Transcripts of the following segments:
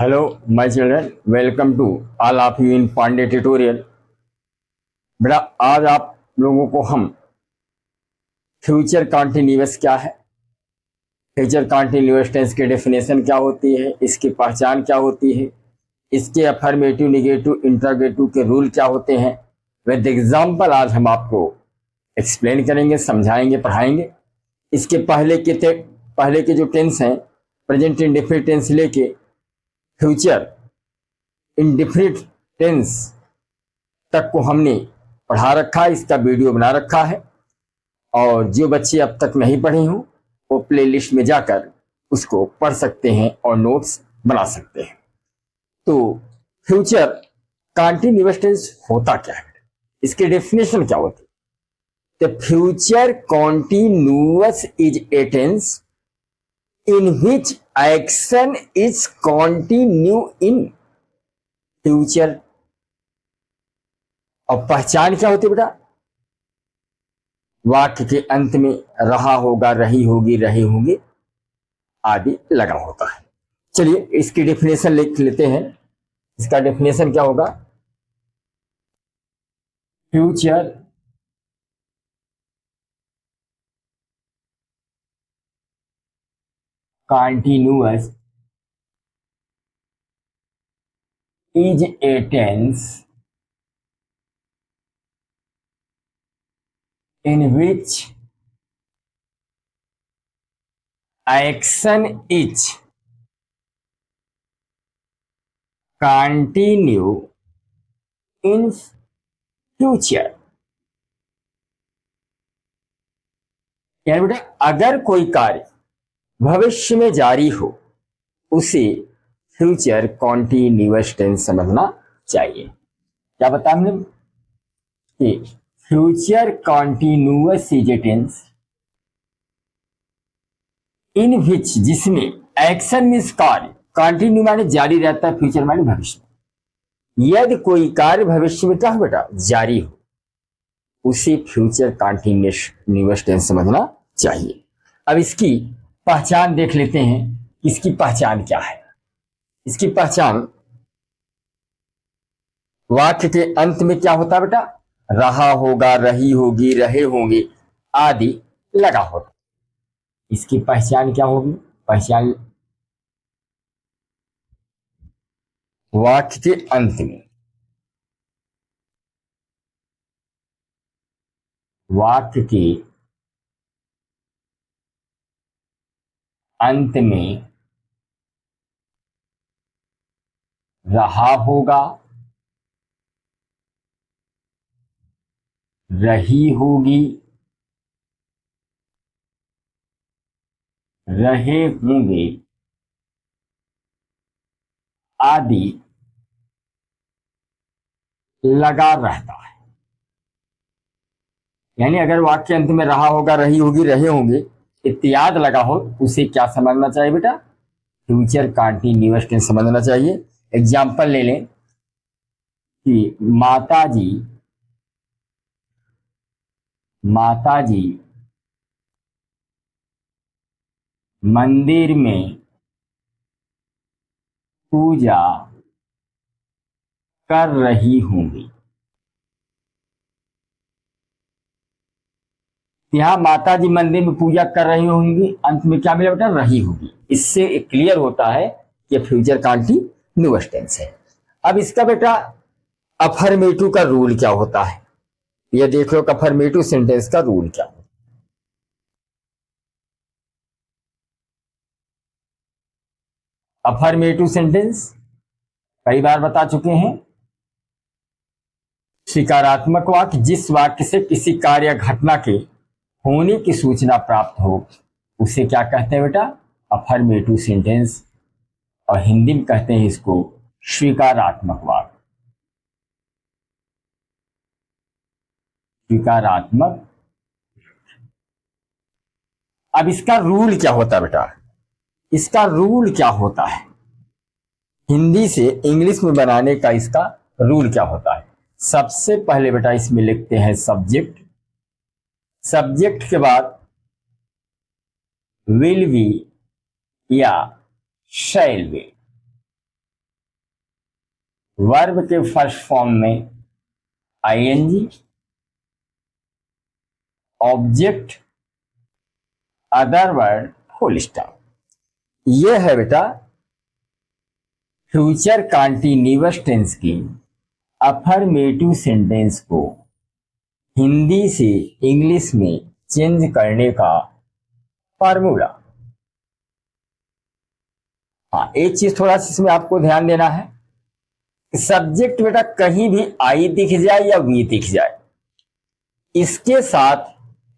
Hello my children, welcome to all of you in Pandey tutorial. बेटा, आज आप लोगों को हम फ्यूचर कॉन्टिन्यूअस क्या है, फ्यूचर कॉन्टिन्यूअस टेंस की डेफिनेशन क्या होती है, इसकी पहचान क्या होती है, इसके अफर्मेटिव, निगेटिव, इंट्रोगेटिव के रूल क्या होते हैं, विद एग्जाम्पल आज हम आपको एक्सप्लेन करेंगे, समझाएंगे, पढ़ाएंगे। इसके पहले के जो टेंस हैं, प्रेजेंट इंडेफिनिट टेंस लेके फ्यूचर इंडेफिनिट टेंस तक को हमने पढ़ा रखा है, इसका वीडियो बना रखा है। और जो बच्चे अब तक नहीं पढ़े हों वो प्लेलिस्ट में जाकर उसको पढ़ सकते हैं और नोट्स बना सकते हैं। तो फ्यूचर कॉन्टिन्यूअस टेंस होता क्या है, इसकी डेफिनेशन क्या होती है? The future continuous is a tense in which action is continue in future. और पहचान क्या होती है बेटा? वाक्य के अंत में रहा होगा, रही होगी, रहे होंगे आदि लगा होता है। चलिए इसकी डेफिनेशन लिख लेते हैं। इसका डेफिनेशन क्या होगा? Future continuous is a tense in which action is continue in future। यानी बेटा, अगर कोई कार्य भविष्य में जारी हो उसे फ्यूचर कॉन्टिन्यूअस टेंस समझना चाहिए। क्या बताया हमने कि future continuous is a tense in which, जिसमें एक्शन मीन्स कार्य, कंटिन्यू माने जारी रहता है, फ्यूचर माने भविष्य में। यदि कोई कार्य भविष्य में क्या हो बेटा, जारी हो, उसे फ्यूचर कंटिन्यूअस टेंस समझना चाहिए। अब इसकी पहचान देख लेते हैं। इसकी पहचान क्या है? इसकी पहचान, वाक्य के अंत में क्या होता है बेटा? रहा होगा, रही होगी, रहे होंगे आदि लगा होता। इसकी पहचान क्या होगी? पहचान, वाक्य के अंत में, वाक्य के अंत में रहा होगा, रही होगी, रहे होंगे आदि लगा रहता है। यानी अगर वाक्य अंत में रहा होगा, रही होगी, रहे होंगे इत्यादि लगा हो, उसे क्या समझना चाहिए बेटा? फ्यूचर कंटिन्यूअस टेंस समझना चाहिए। एग्जाम्पल ले लें कि माताजी मंदिर में पूजा कर रही होंगी। यहां माताजी मंदिर में पूजा कर रही होंगी, अंत में क्या मिला बेटा? रही होगी। इससे क्लियर होता है कि फ्यूचर कंटिन्यूअस टेंस है। अब इसका बेटा अफर्मेटिव का रूल क्या होता है, यह देख लो कि अफर्मेटिव सेंटेंस का रूल क्या है। अफर्मेटिव सेंटेंस कई बार बता चुके हैं। सकारात्मक वाक्य, जिस वाक्य से किसी कार्य या घटना के होने की सूचना प्राप्त हो उसे क्या कहते हैं बेटा? Affirmative sentence. और हिंदी में कहते हैं इसको स्वीकारात्मक वाक्य। स्वीकारात्मक। अब इसका रूल क्या होता है बेटा? इसका रूल क्या होता है? हिंदी से इंग्लिश में बनाने का इसका रूल क्या होता है? सबसे पहले बेटा इसमें लिखते हैं सब्जेक्ट। सब्जेक्ट के बाद विल बी या शैल बी। वर्ब के फर्स्ट फॉर्म में I N G, object, other word, full stop. ये है बेटा फ्यूचर कंटीन्यूअस टेंस की अफर्मेटिव सेंटेंस को हिंदी से इंग्लिश में चेंज करने का फार्मूला। हाँ, एक चीज थोड़ा सा इसमें आपको ध्यान देना है, सब्जेक्ट बेटा कहीं भी आई दिख जाए या वी दिख जाए, इसके साथ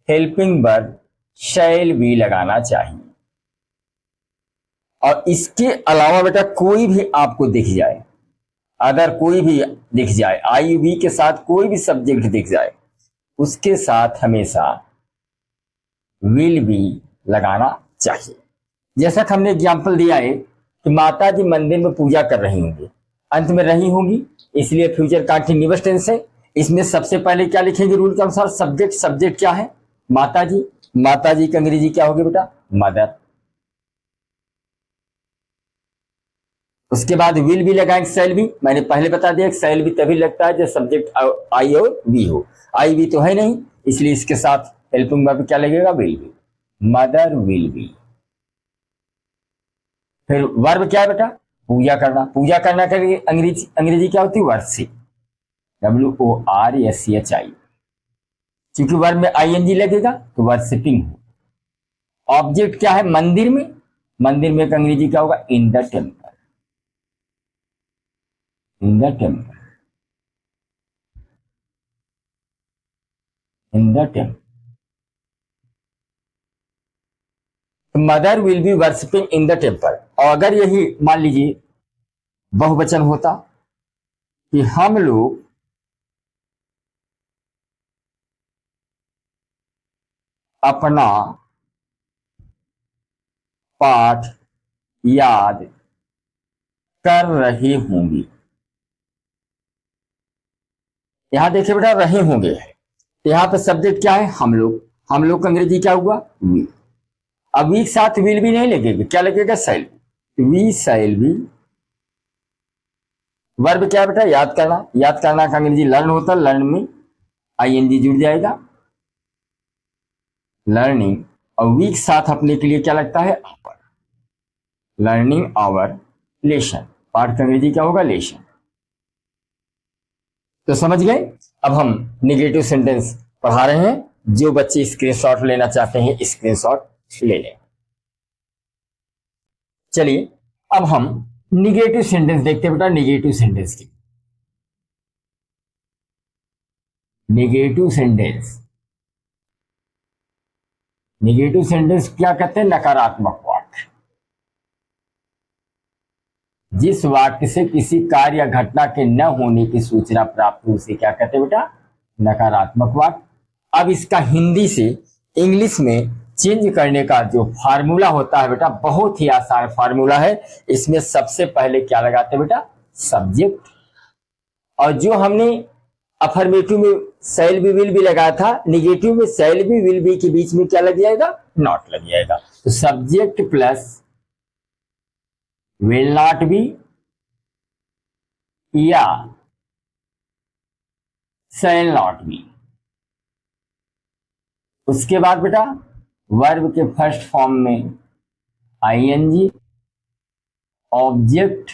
हेल्पिंग वर्ब शैल बी लगाना चाहिए। और इसके अलावा बेटा कोई भी आपको दिख जाए, अगर कोई भी दिख जाए, आई वी के साथ कोई भी सब्जेक्ट दिख जाए, उसके साथ हमेशा विल बी लगाना चाहिए। जैसा कि हमने एग्जाम्पल दिया है कि माता जी मंदिर में पूजा कर रही होंगी, अंत में रही होंगी, इसलिए फ्यूचर कंटीन्यूअस टेंस है। इसमें सबसे पहले क्या लिखेंगे रूल के अनुसार, सब्जेक्ट। सब्जेक्ट क्या है? माता जी। माता जी की अंग्रेजी क्या होगी बेटा? मदर। उसके बाद विल भी लगाएंगे, सेल भी। मैंने पहले बता दिया सेल भी तभी लगता है जब सब्जेक्ट आई और वी हो। आई वी तो है नहीं, इसलिए इसके साथ हेल्पिंग वर्ब क्या लगेगा? Will be. Mother will be. फिर वर्ब क्या है बेटा? पूजा करना। पूजा करना करके अंग्रेजी क्या होती है? वर्शिप। WORSCHI। क्योंकि वर्ब में आईएनजी लगेगा तो वर्शिपिंग हो। ऑब्जेक्ट क्या है? मंदिर में। मंदिर में का अंग्रेजी क्या होगा? In the temple. In the temple. In the temple. Mother will be worshipping in the temple. और अगर यही मान लीजिए बहुवचन होता कि हम लोग अपना पाठ याद कर रहे होंगे। यहां देखिए बेटा, रहे होंगे है, यहां पे सब्जेक्ट क्या है? हम लोग। हम लोग का अंग्रेजी क्या हुआ? वी। अब वी साथ विल भी नहीं लगेगा, क्या लगेगा? Shall. We shall be. Verb क्या है बेटा? याद करना। याद करना का अंग्रेजी लर्न होता है, लर्न में आईएनजी जुड़ जाएगा, लर्निंग। और वीक साथ अपने के लिए क्या लगता है? आवर। Learning our lesson. पाठ का अंग्रेजी क्या होगा? लेसन। तो समझ गए। अब हम निगेटिव सेंटेंस पढ़ा रहे हैं, जो बच्चे स्क्रीनशॉट लेना चाहते हैं स्क्रीनशॉट ले लें। चलिए अब हम निगेटिव सेंटेंस देखते हैं बेटा। निगेटिव सेंटेंस की निगेटिव सेंटेंस, निगेटिव सेंटेंस क्या कहते हैं? नकारात्मक वाक्य। जिस वाक्य से किसी कार्य या घटना के न होने की सूचना प्राप्त हो उसे क्या कहते हैं बेटा? नकारात्मक वाक्य। अब इसका हिंदी से इंग्लिश में चेंज करने का जो फार्मूला होता है बेटा, बहुत ही आसान फार्मूला है। इसमें सबसे पहले क्या लगाते हैं बेटा? सब्जेक्ट। और जो हमने अफर्मेटिव में शैल बी विल बी लगाया था, निगेटिव में शैल बी विल बी के बीच में क्या लग जाएगा? नॉट लग जाएगा। तो subject plus will not be या शैल नॉट बी। उसके बाद बेटा वर्ब के फर्स्ट फॉर्म में I N G, object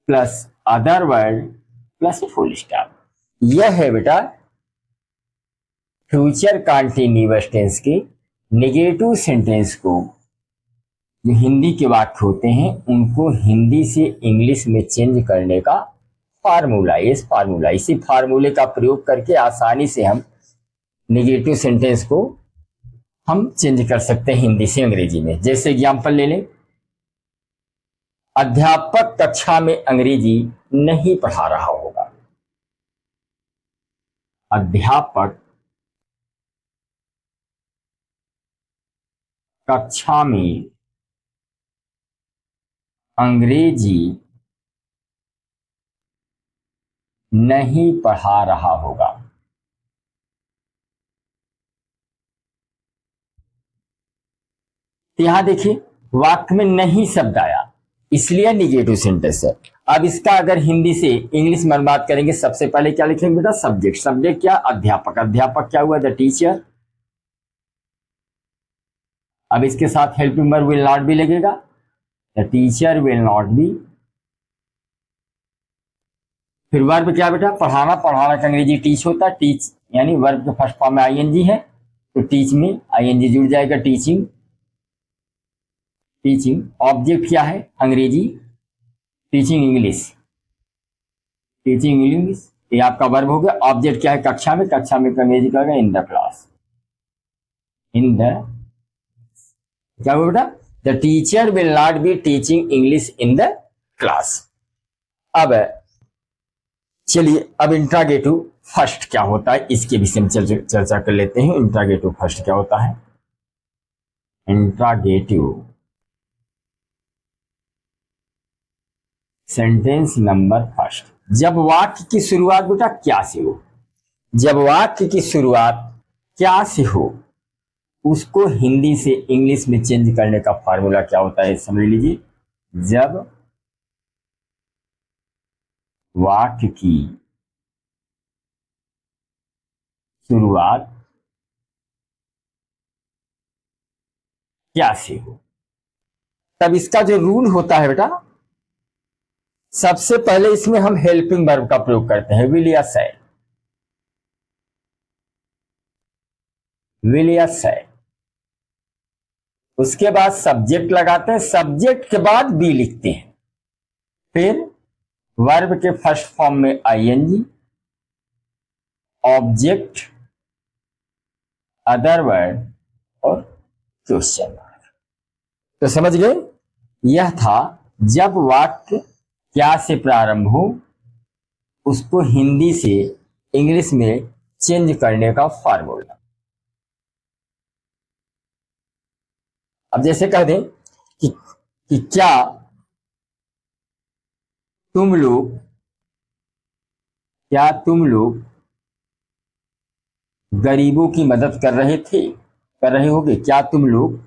plus other word plus full stop. यह है बेटा फ्यूचर कंटीन्यूअस टेंस के नेगेटिव सेंटेंस को, जो हिंदी के वाक्य होते हैं उनको हिंदी से इंग्लिश में चेंज करने का फार्मूला। इस फार्मूला, इसी फार्मूले का प्रयोग करके आसानी से हम नेगेटिव सेंटेंस को हम चेंज कर सकते हैं हिंदी से अंग्रेजी में। जैसे एग्जांपल ले लें, अध्यापक कक्षा में अंग्रेजी नहीं पढ़ा रहा होगा। अध्यापक कक्षा में अंग्रेजी नहीं पढ़ा रहा होगा। यहां देखिए वाक्य में नहीं शब्द आया, इसलिए निगेटिव सेंटेंस है। अब इसका अगर हिंदी से इंग्लिश में बात करेंगे, सबसे पहले क्या लिखेंगे बेटा? सब्जेक्ट। सब्जेक्ट क्या? अध्यापक। अध्यापक क्या हुआ? The teacher. अब इसके साथ helping verb will not be लगेगा, the teacher will not be. फिर वर्ब क्या बेटा? पढ़ाना। पढ़ाना का अंग्रेजी टीच होता है, टीच यानी वर्ब के फर्स्ट फॉर्म में आईएनजी है, तो टीच में आईएनजी जुड़ जाएगा, टीचिंग। टीचिंग। ऑब्जेक्ट क्या है? अंग्रेजी, टीचिंग इंग्लिश। टीचिंग इंग्लिश ये आपका वर्ब हो गया। ऑब्जेक्ट क्या है? कक्षा में। कक्षा में अंग्रेजी का in the class. In the क्या हुआ बेटा? The teacher will not be teaching English in the class. अब चलिए, अब इंट्रागेटिव फर्स्ट क्या होता है इसके विषय में चर्चा कर लेते हैं। इंट्रागेटिव फर्स्ट क्या होता है? Interrogative sentence number first. जब वाक्य की शुरुआत बेटा क्या से हो, जब वाक्य की शुरुआत क्या से हो, उसको हिंदी से इंग्लिश में चेंज करने का फार्मूला क्या होता है समझ लीजिए। जब वाक्य की शुरुआत क्या से हो, तब इसका जो रूल होता है बेटा, सबसे पहले इसमें हम हेल्पिंग वर्ब का प्रयोग करते हैं, विल या शैल। विल या शैल। उसके बाद सब्जेक्ट लगाते हैं, सब्जेक्ट के बाद बी लिखते हैं, फिर वर्ब के फर्स्ट फॉर्म में आईएनजी, ऑब्जेक्ट, अदर वर्ड और क्वेश्चन मार्क। तो समझ गए, यह था जब वाक्य क्या से प्रारंभ हो उसको हिंदी से इंग्लिश में चेंज करने का फार्मूला। अब जैसे कह दें कि क्या तुम लोग गरीबों की मदद कर रहे होगे? क्या तुम लोग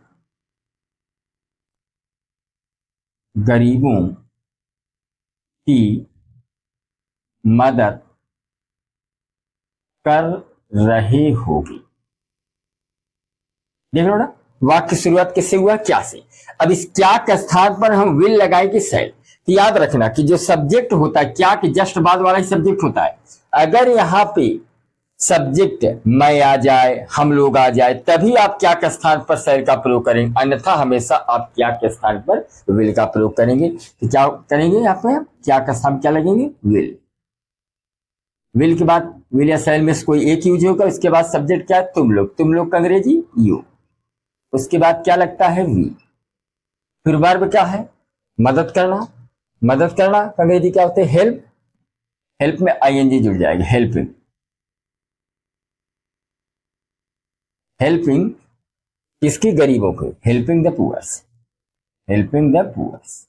गरीबों की मदद कर रहे होगे? देख लो ना, वाक्य की शुरुआत किससे हुआ? क्या से। अब इस क्या के स्थान पर हम विल लगाएंगे शैल। तो याद रखना कि जो सब्जेक्ट होता है क्या के जस्ट बाद वाला ही सब्जेक्ट होता है। अगर यहां पे सब्जेक्ट मैं आ जाए, हम लोग आ जाए, तभी आप क्या के स्थान पर शैल का प्रयोग करेंगे, अन्यथा हमेशा आप क्या के स्थान पर विल का प्रयोग करेंगे। तो क्या करेंगे? यहाँ पे क्या का स्थान क्या लगेंगे? विल। विल के बाद विल या शैल में से कोई एक यूज होगा। उसके बाद सब्जेक्ट क्या है? तुम लोग का अंग्रेजी यू। उसके बाद क्या लगता है? वी। फिर वर्ब क्या है? मदद करना। मदद करना अंग्रेजी क्या होते हैं? हेल्प। हेल्प में आईएनजी जुड़ जाएगा, हेल्पिंग। हेल्पिंग किसकी? गरीबों को। Helping the poors. Helping the poors,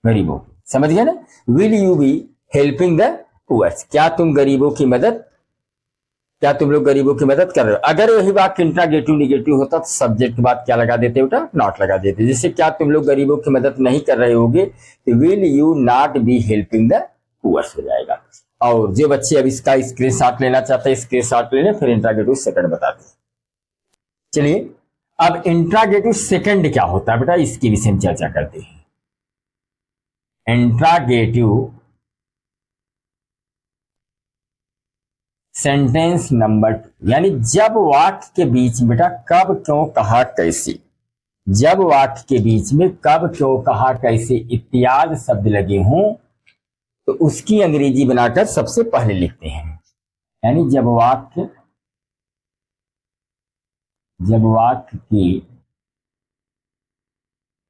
गरीबों। समझ गए ना? Will you be helping the poors? क्या तुम लोग गरीबों की मदद कर रहे हो? अगर वही वाक्य इंट्रागेटिव निगेटिव होता तो सब्जेक्ट के बाद क्या लगा देते बेटा? नॉट लगा देते। जैसे क्या तुम लोग गरीबों की मदद नहीं कर रहे होगे, तो will you not be helping the poors हो जाएगा। और जो बच्चे अब इसका स्क्रीनशॉट लेना चाहते हैं स्क्रीनशॉट ले लें, फिर इंट्रागेटिव सेकंड बताते हैं। चलिए, अब इंट्रागेटिव सेकंड क्या होता है बेटा, इसके विषय में चर्चा करते हैं। इंट्रागेटिव सेंटेंस नंबर 2, यानी जब वाक्य के बीच में बेटा कब, क्यों, कहा, कैसे, जब वाक्य के बीच में कब, क्यों, कहा, कैसे इत्यादि शब्द लगे हों तो उसकी अंग्रेजी बनाकर सबसे पहले लिखते हैं। यानी जब वाक्य के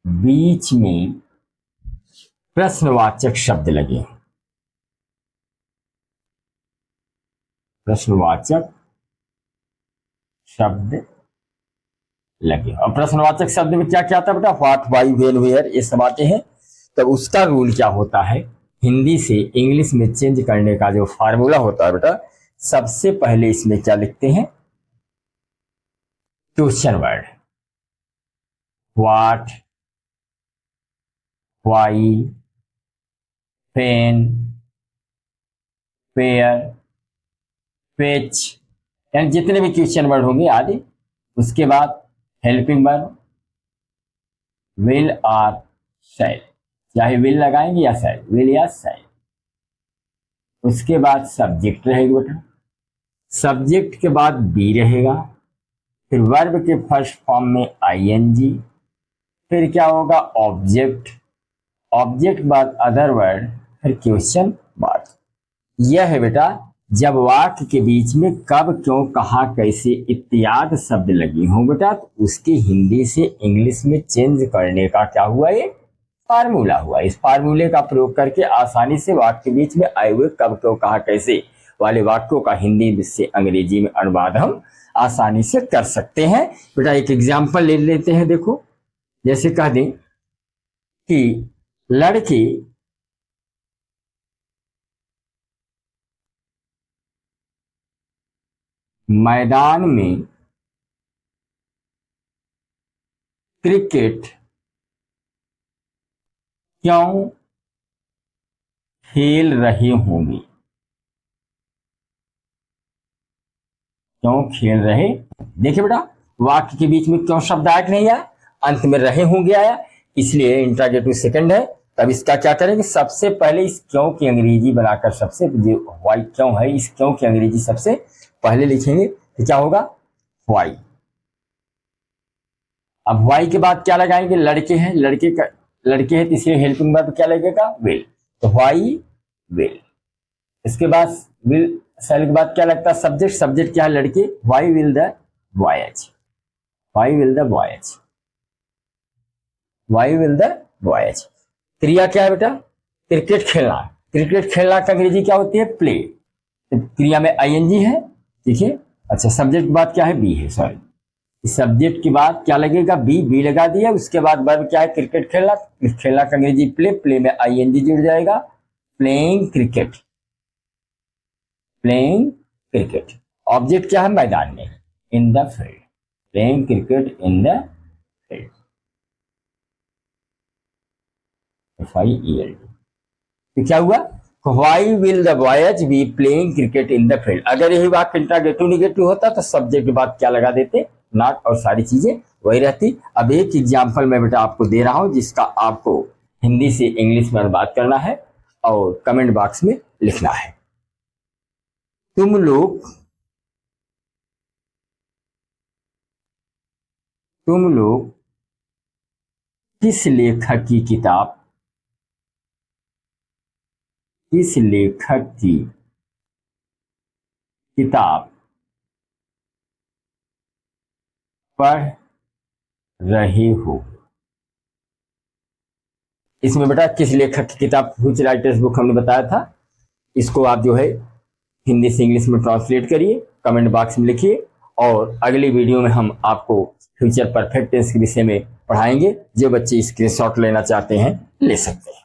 बीच में प्रश्नवाचक शब्द लगे, प्रश्नवाचक शब्द लगे। और प्रश्नवाचक शब्द में क्या क्या आता है बेटा? व्हाट, व्हाई, व्हेन, वेयर, ये सब आते हैं। तो उसका रूल क्या होता है? हिंदी से इंग्लिश में चेंज करने का जो फार्मूला होता है बेटा, सबसे पहले इसमें क्या लिखते हैं? Question word. What, why, when, where, which, यानी जितने भी क्वेश्चन वर्ड होंगे आदि। उसके बाद हेल्पिंग वर्ब विल और शैल, चाहे विल लगाएंगे या शैल, विल या शैल। उसके बाद सब्जेक्ट रहेगा बेटा, सब्जेक्ट के बाद बी रहेगा, फिर वर्ब के फर्स्ट फॉर्म में आईएनजी, फिर क्या होगा ऑब्जेक्ट, ऑब्जेक्ट बाद अदर वर्ड, फिर क्वेश्चन मार्क। यह है बेटा जब वाक्य के बीच में कब, क्यों, कहाँ, कैसे इत्यादि शब्द लगी हों बेटा, तो उसकी हिंदी से इंग्लिश में चेंज करने का क्या हुआ, ये फार्मूला हुआ। इस फार्मूले का प्रयोग करके आसानी से वाक्य के बीच में आए हुए कब, क्यों, कहाँ, कैसे वाले वाक्यों का हिंदी से अंग्रेजी में अनुवाद हम आसानी से कर सकते हैं। बेटा एक एग्जाम्पल ले लेते हैं, देखो जैसे कह दें कि लड़की मैदान में क्रिकेट क्यों खेल रही होंगी, क्यों खेल रहे। देखिए बेटा वाक्य के बीच में क्यों शब्द आया नहीं आया, अंत में रहे होंगे आया, इसलिए इंट्रोगेटिव सेकंड है। तब इसका क्या करेंगे, सबसे पहले इस क्यों की अंग्रेजी बनाकर, सबसे जो वाई क्यों है इस क्यों की अंग्रेजी सबसे पहले लिखेंगे, तो क्या होगा वाई। अब वाई के बाद क्या लगाएंगे, लड़के हैं, लड़के हैं, तीसरे हेल्पिंग वर्ब क्या लगेगा विल, तो वाई विल। इसके बाद विल शैल के बाद क्या लगता है सब्जेक्ट, सब्जेक्ट क्या है लड़के, why will the boys, why will the boys, why will the boys. क्रिया क्या है बेटा, क्रिकेट खेलना, क्रिकेट खेलना का अंग्रेजी क्या होती है प्ले, तो क्रिया में आईएनजी है, देखिए। अच्छा सब्जेक्ट के बाद क्या है बी है, सॉरी सब्जेक्ट के बाद क्या लगेगा बी, बी लगा दिया। उसके बाद वर्ब क्या है क्रिकेट खेलना, खेलना का अंग्रेजी प्ले, प्ले में आईएनजी जुड़ जाएगा, playing cricket, playing cricket. Object क्या है मैदान में, in the field, playing cricket in the field, FIELD। तो क्या हुआ, why will the boys be playing cricket in the field. अगर यही बात इंट्रोगेटिव नेगेटिव होता तो सब्जेक्ट के बाद क्या लगा देते नॉट, और सारी चीजें वही रहती। अब एक एग्जाम्पल मैं बेटा आपको दे रहा हूं जिसका आपको हिंदी से इंग्लिश में अनुवाद करना है और कमेंट बॉक्स में लिखना है। तुम लोग किस लेखक की किताब, किस लेखक की किताब पढ़ रहे हो। इसमें बेटा किस लेखक की किताब, व्हिच राइटर्स बुक हमने बताया था, इसको आप जो है हिंदी से इंग्लिश में ट्रांसलेट करिए, कमेंट बॉक्स में लिखिए, और अगली वीडियो में हम आपको फ्यूचर परफेक्ट टेंस के विषय में पढ़ाएंगे। जो बच्चे स्क्रीनशॉट लेना चाहते हैं ले सकते हैं।